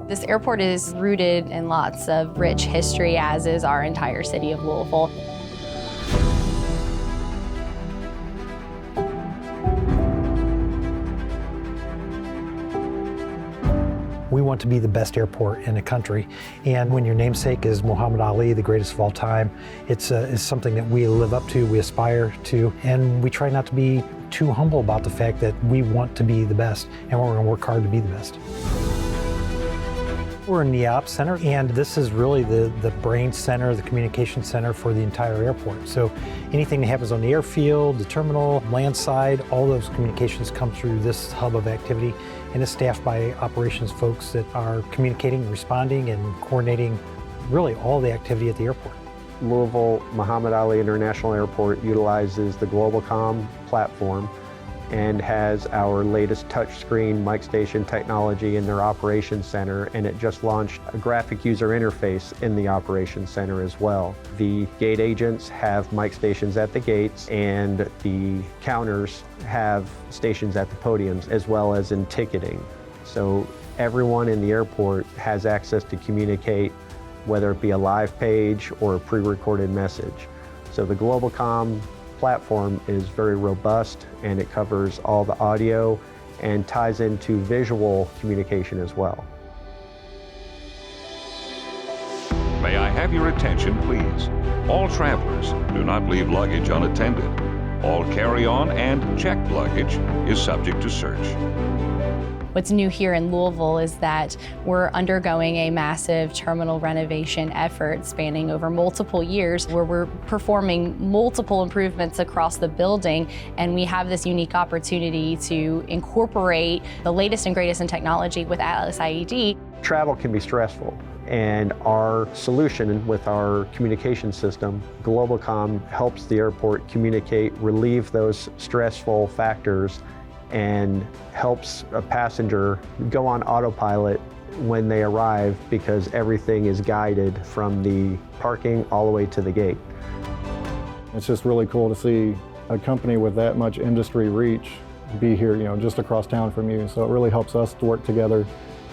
This airport is rooted in lots of rich history, as is our entire city of Louisville. We want to be the best airport in the country, and when your namesake is Muhammad Ali, the greatest of all time, it's something that we live up to, we aspire to, and we try not to be too humble about the fact that we want to be the best, and we're going to work hard to be the best. We're in the ops center, and this is really the brain center, the communication center for the entire airport. So anything that happens on the airfield, the terminal, land side, all those communications come through this hub of activity, and it's staffed by operations folks that are communicating, responding, and coordinating really all the activity at the airport. Louisville Muhammad Ali International Airport utilizes the GLOBALCOM platform and has our latest touchscreen mic station technology in their operations center, and it just launched a graphic user interface in the operations center as well. The gate agents have mic stations at the gates, and the counters have stations at the podiums, as well as in ticketing. So everyone in the airport has access to communicate, whether it be a live page or a pre-recorded message. So the GLOBALCOM platform is very robust, and it covers all the audio and ties into visual communication as well. May I have your attention, please? All travelers, do not leave luggage unattended. All carry-on and checked luggage is subject to search. What's new here in Louisville is that we're undergoing a massive terminal renovation effort spanning over multiple years, where we're performing multiple improvements across the building, and we have this unique opportunity to incorporate the latest and greatest in technology with AtlasIED. Travel can be stressful, and our solution with our communication system, GLOBALCOM, helps the airport communicate, relieve those stressful factors, and helps a passenger go on autopilot when they arrive, because everything is guided from the parking all the way to the gate. It's just really cool to see a company with that much industry reach be here, just across town from you. So it really helps us to work together,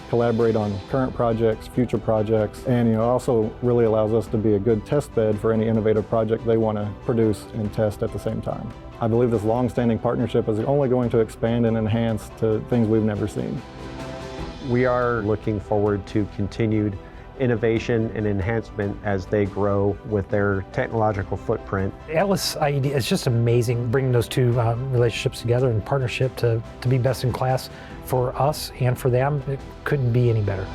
collaborate on current projects, future projects, and also really allows us to be a good test bed for any innovative project they want to produce and test at the same time. I believe this long-standing partnership is only going to expand and enhance to things we've never seen. We are looking forward to continued innovation and enhancement as they grow with their technological footprint. AtlasIED is just amazing, bringing those two relationships together in partnership to be best in class for us and for them. It couldn't be any better.